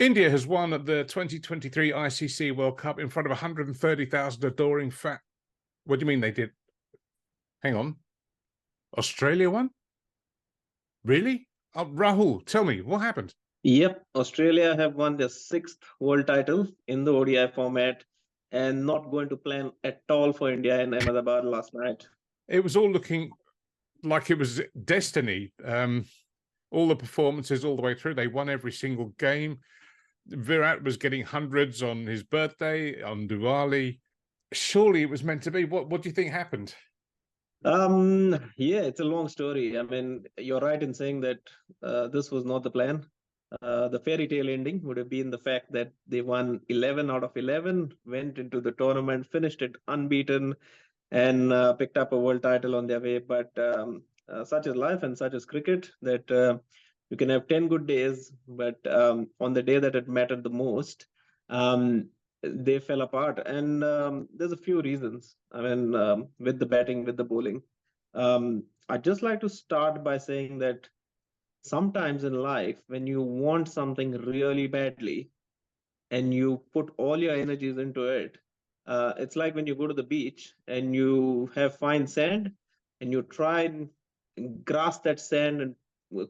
India has won at the 2023 ICC World Cup in front of 130,000 adoring fans. What do you mean they did? Hang on. Australia won? Really? Rahul, tell me, what happened? Yep, Australia have won their sixth world title in the ODI format and not going to plan at all for India in Ahmedabad last night. It was all looking like it was destiny. All the performances all the way through, they won every single game. Virat was getting hundreds on his birthday, on Diwali. Surely it was meant to be. What do you think happened? Yeah, it's a long story. I mean, you're right in saying that this was not the plan. The fairy tale ending would have been the fact that they won 11 out of 11, went into the tournament, finished it unbeaten, and picked up a world title on their way. But such is life and such is cricket that you can have 10 good days, but on the day that it mattered the most, um, they fell apart. And there's a few reasons. I mean, with the batting, with the bowling. I'd just like to start by saying that sometimes in life, when you want something really badly and you put all your energies into it, it's like when you go to the beach and you have fine sand and you try and grasp that sand and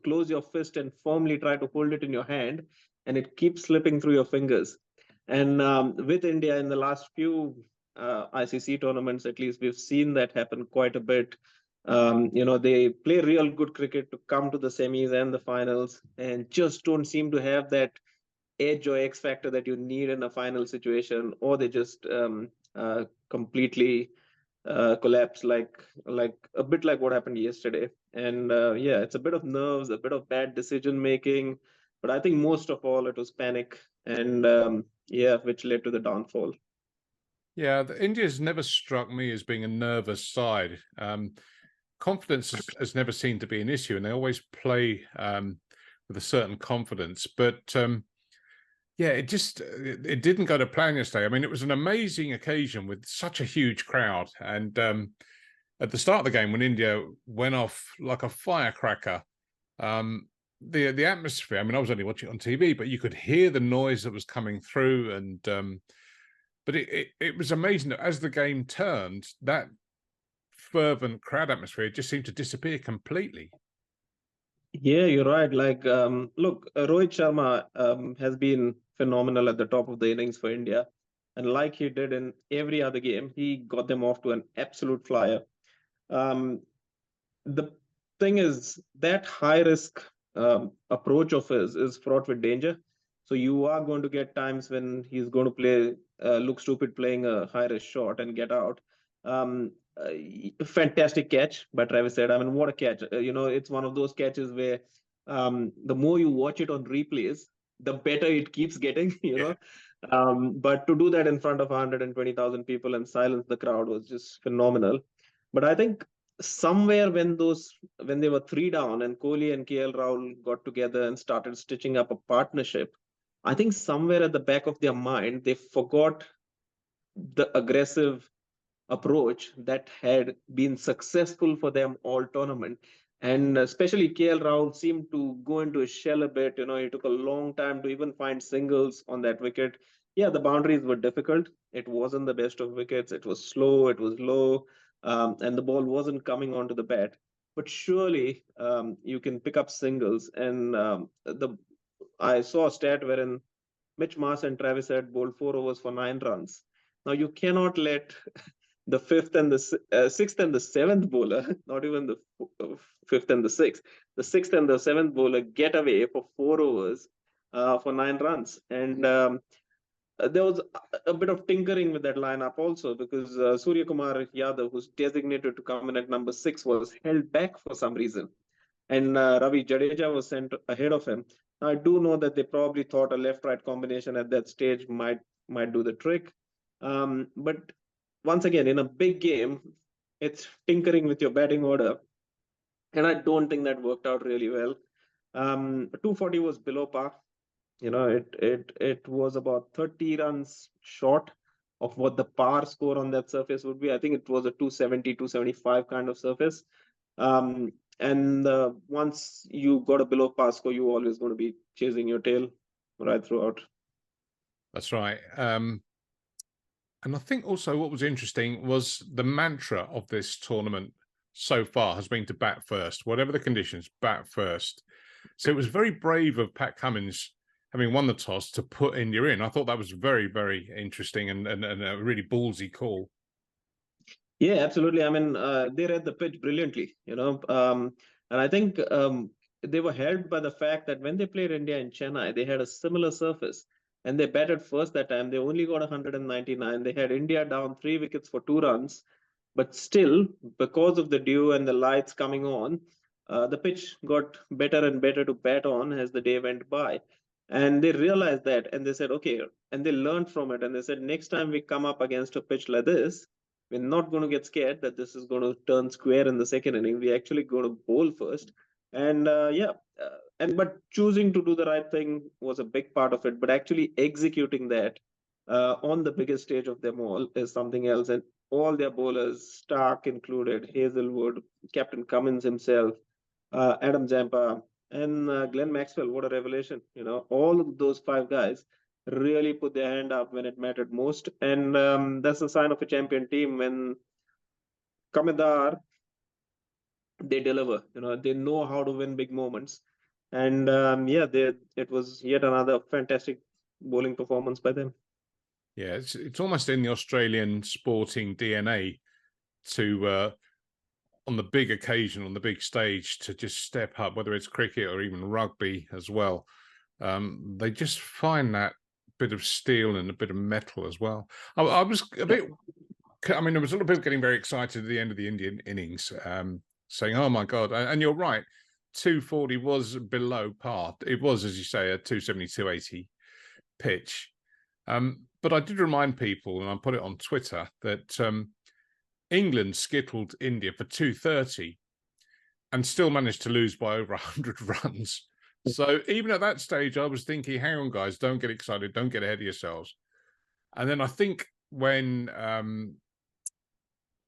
close your fist and firmly try to hold it in your hand, and it keeps slipping through your fingers. And with India in the last few ICC tournaments, at least, we've seen that happen quite a bit. They play real good cricket to come to the semis and the finals and just don't seem to have that edge or X factor that you need in a final situation, or they just completely collapse, like a bit like what happened yesterday. And yeah, it's a bit of nerves, a bit of bad decision making, but I think most of all it was panic, and yeah, which led to the downfall. Yeah, India's never struck me as being a nervous side. Confidence has never seemed to be an issue, and they always play with a certain confidence. But yeah, it didn't go to plan yesterday. I mean, it was an amazing occasion with such a huge crowd. And at the start of the game, when India went off like a firecracker, the atmosphere, I mean, I was only watching it on TV, but you could hear the noise that was coming through. And but it was amazing that as the game turned, that fervent crowd atmosphere just seemed to disappear completely. Yeah, you're right. Like, look, Rohit Sharma has been phenomenal at the top of the innings for India. And like he did in every other game, he got them off to an absolute flyer. Um, the thing is, that high risk approach of his is fraught with danger. So you are going to get times when he's going to play, look stupid playing a high risk shot and get out. Um, Fantastic catch by Travis Head. I mean, what a catch! It's one of those catches where the more you watch it on replays, the better it keeps getting. But to do that in front of 120,000 people and silence the crowd was just phenomenal. But I think somewhere when they were three down and Kohli and KL Rahul got together and started stitching up a partnership, I think somewhere at the back of their mind they forgot the aggressive approach that had been successful for them all tournament. And especially KL Rahul seemed to go into a shell a bit. It took a long time to even find singles on that wicket. Yeah, the boundaries were difficult. It wasn't the best of wickets. It was slow, it was low, and the ball wasn't coming onto the bat. But surely you can pick up singles. And I saw a stat wherein Mitch Marsh and Travis had bowled 4 overs for 9 runs. Now you cannot let the fifth and the sixth and the seventh bowler, not even the fifth and the sixth and the seventh bowler get away for 4 overs for 9 runs. And there was a bit of tinkering with that lineup also, because Surya Kumar Yadav, who's designated to come in at number 6, was held back for some reason. And Ravi Jadeja was sent ahead of him. Now, I do know that they probably thought a left-right combination at that stage might do the trick. But once again, in a big game, it's tinkering with your batting order. And I don't think that worked out really well. 240 was below par. It was about 30 runs short of what the par score on that surface would be. I think it was a 270, 275 kind of surface. And once you got a below par score, you're always going to be chasing your tail. right throughout. That's right. And I think also what was interesting was the mantra of this tournament so far has been to bat first, whatever the conditions, bat first. So it was very brave of Pat Cummins, having won the toss, to put India in. I thought that was very, very interesting and a really ballsy call. Yeah, absolutely. I mean, they read the pitch brilliantly, and I think they were helped by the fact that when they played India in Chennai, they had a similar surface and they batted first that time. They only got 199. They had India down 3 wickets for 2 runs, but still, because of the dew and the lights coming on, the pitch got better and better to bat on as the day went by. And they realized that and they said, okay, and they learned from it. And they said, next time we come up against a pitch like this, we're not going to get scared that this is going to turn square in the second inning. We're actually going to bowl first. And but choosing to do the right thing was a big part of it. But actually executing that on the biggest stage of them all is something else. And all their bowlers, Stark included, Hazelwood, Captain Cummins himself, Adam Zampa, and Glenn Maxwell. What a revelation! All of those 5 guys really put their hand up when it mattered most, and that's a sign of a champion team when Kamedar they deliver. They know how to win big moments, and it was yet another fantastic bowling performance by them. Yeah, it's almost in the Australian sporting DNA to on the big occasion, on the big stage, to just step up, whether it's cricket or even rugby as well. They just find that bit of steel and a bit of metal as well. I was a bit, I mean, there was a lot of people getting very excited at the end of the Indian innings, saying, oh my God, and you're right, 240 was below par. It was, as you say, a 270-280 pitch. But I did remind people, and I put it on Twitter, that England skittled India for 230 and still managed to lose by over 100 runs. So even at that stage, I was thinking, hang on, guys, don't get excited. Don't get ahead of yourselves. And then I think when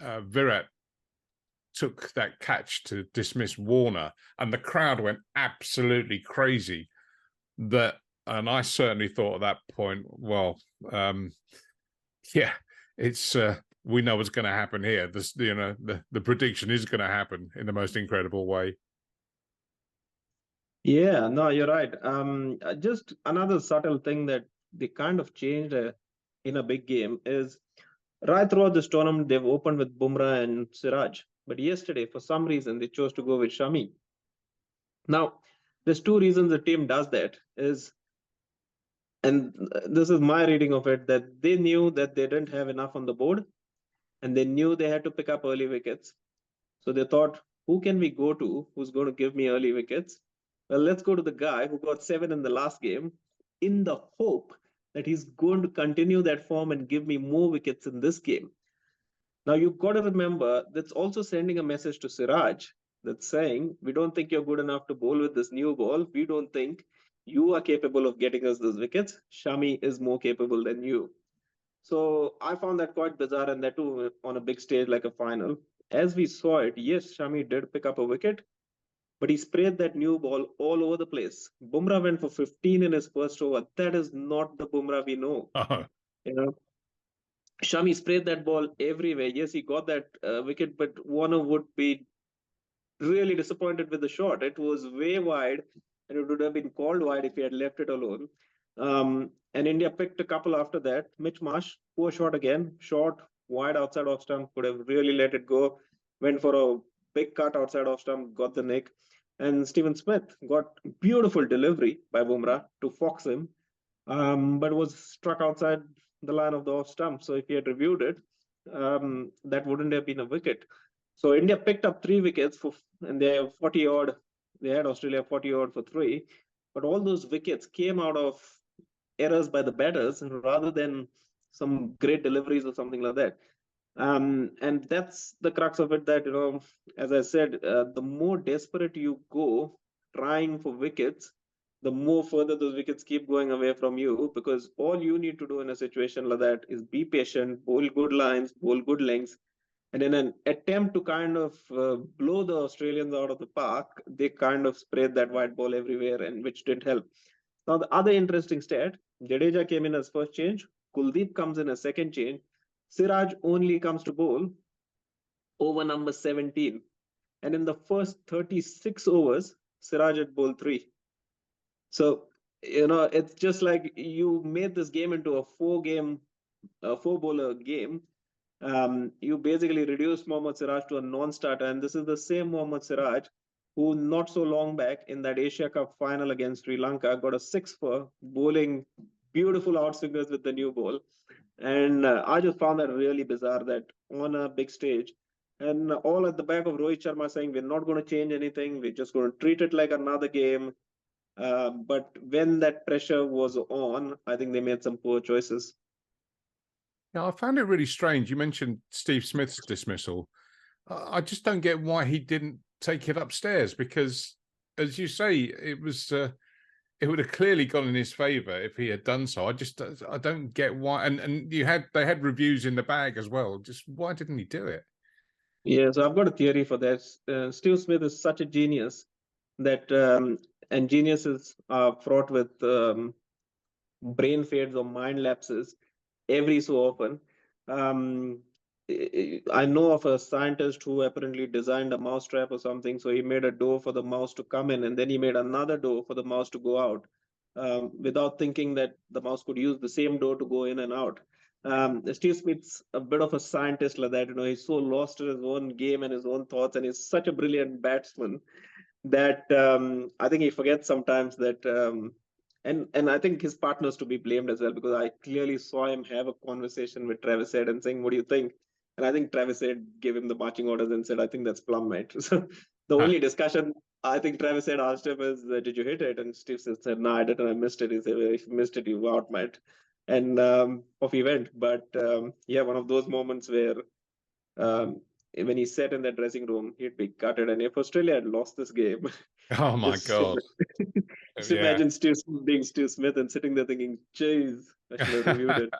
Virat took that catch to dismiss Warner and the crowd went absolutely crazy, and I certainly thought at that point, well, it's we know what's going to happen here. The prediction is going to happen in the most incredible way. Yeah, no, you're right. Just another subtle thing that they kind of changed in a big game is right throughout this tournament, they've opened with Bumrah and Siraj. But yesterday, for some reason, they chose to go with Shami. Now, there's 2 reasons the team does that and this is my reading of it, that they knew that they didn't have enough on the board and they knew they had to pick up early wickets. So they thought, who can we go to who's going to give me early wickets? Well, let's go to the guy who got 7 in the last game in the hope that he's going to continue that form and give me more wickets in this game. Now, you've got to remember, that's also sending a message to Siraj that's saying, we don't think you're good enough to bowl with this new ball. We don't think you are capable of getting us those wickets. Shami is more capable than you. So I found that quite bizarre, and that too on a big stage like a final. As we saw it, yes, Shami did pick up a wicket, but he sprayed that new ball all over the place. Bumrah went for 15 in his first over. That is not the Bumrah we know. You know, Shami sprayed that ball everywhere. Yes, he got that wicket, but Warner would be really disappointed with the shot. It was way wide, and it would have been called wide if he had left it alone. And India picked a couple after that. Mitch Marsh, poor shot again, short, wide outside off stump, could have really let it go. Went for a big cut outside off stump, got the nick. And Stephen Smith got beautiful delivery by Bumrah to fox him, but was struck outside the line of the off stump. So if he had reviewed it, that wouldn't have been a wicket. So India picked up 3 wickets and they have 40 odd. They had Australia 40 odd for 3, but all those wickets came out of errors by the batters rather than some great deliveries or something like that. And that's the crux of it. That as I said, the more desperate you go trying for wickets, the more further those wickets keep going away from you, because all you need to do in a situation like that is be patient, bowl good lines, bowl good lengths. And in an attempt to kind of blow the Australians out of the park, they kind of sprayed that white ball everywhere, and which didn't help. Now, the other interesting stat, Jadeja came in as first change, Kuldeep comes in as second change, Siraj only comes to bowl over number 17. And in the first 36 overs, Siraj had bowled 3. So, it's just like you made this game into a four bowler game. You basically reduced Mohammad Siraj to a non-starter, and this is the same Mohammad Siraj who, not so long back in that Asia Cup final against Sri Lanka, got a 6 for bowling beautiful outswingers with the new ball. And I just found that really bizarre that on a big stage, and all at the back of Rohit Sharma saying, we're not going to change anything, we're just going to treat it like another game. But when that pressure was on, I think they made some poor choices. Yeah, I found it really strange. You mentioned Steve Smith's dismissal. I just don't get why he didn't take it upstairs, because, as you say, it would have clearly gone in his favour if he had done so. I don't get why. And they had reviews in the bag as well. Just why didn't he do it? Yeah, so I've got a theory for that. Steve Smith is such a genius that, and geniuses are fraught with brain fades or mind lapses every so often. Um, I know of a scientist who apparently designed a mousetrap or something. So he made a door for the mouse to come in, and then he made another door for the mouse to go out, without thinking that the mouse could use the same door to go in and out. Steve Smith's a bit of a scientist like that. He's so lost in his own game and his own thoughts, and he's such a brilliant batsman that I think he forgets sometimes that, and I think his partner's to be blamed as well, because I clearly saw him have a conversation with Travis Head and saying, "What do you think?" And I think Travis Head gave him the marching orders and said, "I think that's plumb, mate." So the only discussion I think Travis Head asked him is, "Did you hit it?" And Steve said, "No, I didn't. I missed it." He said, "Well, if you missed it, you out, mate." And off he went. But yeah, one of those moments where, um, when he sat in that dressing room, he'd be gutted. And if Australia had lost this game, Oh my just, God! just Yeah. imagine Steve Smith being Steve Smith and sitting there thinking, "Jeez, I should have reviewed it."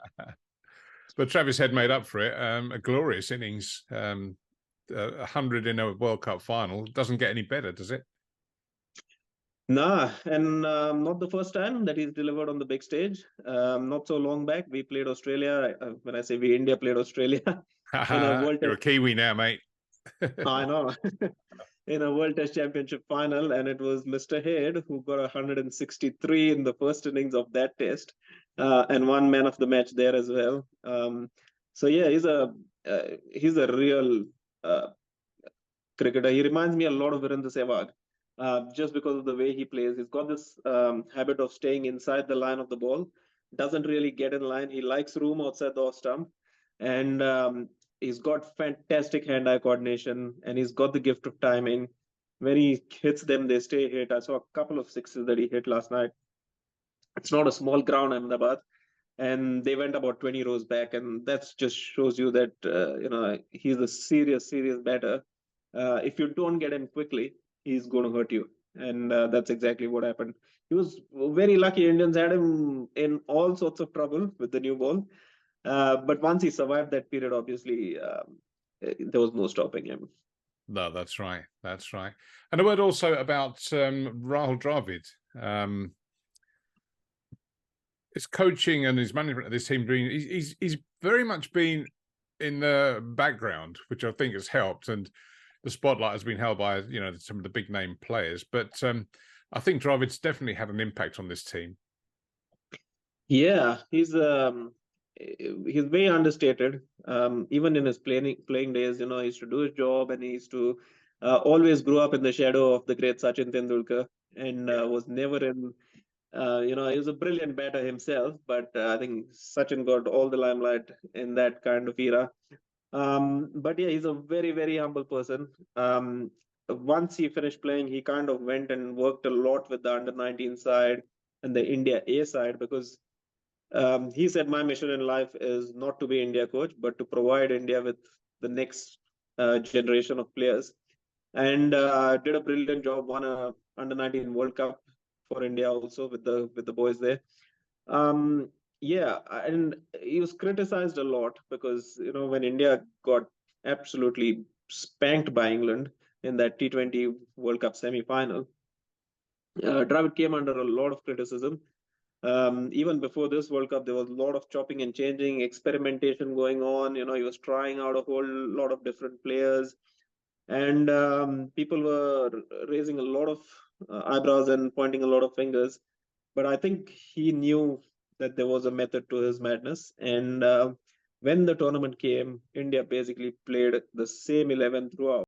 But Travis Head made up for it. A glorious innings. 100 in a World Cup final. Doesn't get any better, does it? Nah, and not the first time that he's delivered on the big stage. Not so long back, we played Australia. When I say we, India played Australia in a World You're Test. a Kiwi now, mate. I know. In a World Test Championship final, and it was Mr. Head who got 163 in the first innings of that test, and one man of the match there as well. So yeah, he's a real uh, cricketer. He reminds me a lot of Virendra Sehwag, just because of the way he plays. He's got this habit of staying inside the line of the ball, doesn't really get in line. He likes room outside the off stump, and he's got fantastic hand-eye coordination, and he's got the gift of timing. When he hits them, they stay hit. I saw a couple of sixes that he hit last night. It's not a small ground, Ahmedabad, and they went about 20 rows back, and that just shows you that he's a serious batter. If you don't get him quickly, he's going to hurt you, and that's exactly what happened. He was very lucky. Indians had him in all sorts of trouble with the new ball, but once he survived that period, obviously, there was no stopping him. No, that's right. That's right. And a word also about Rahul Dravid. His coaching and his management of this team, he's very much been in the background, which I think has helped. And the spotlight has been held by some of the big name players. But I think Dravid's definitely had an impact on this team. Yeah, he's very understated. Even in his playing days, he used to do his job, and he used to always grew up in the shadow of the great Sachin Tendulkar, and was never in. He was a brilliant batter himself, but I think Sachin got all the limelight in that kind of era. But yeah, he's a very humble person. Once he finished playing, he kind of went and worked a lot with the under-19 side and the India A side, because he said, "My mission in life is not to be India coach, but to provide India with the next generation of players." And did a brilliant job. Won a under-19 World Cup for India also with the boys there. Yeah, and he was criticized a lot because when India got absolutely spanked by England in that T20 World Cup semi-final, Dravid came under a lot of criticism. Even before this World Cup, there was a lot of chopping and changing, experimentation going on. He was trying out a whole lot of different players, and people were raising a lot of eyebrows and pointing a lot of fingers. But I think he knew that there was a method to his madness. And when the tournament came, India basically played the same 11 throughout.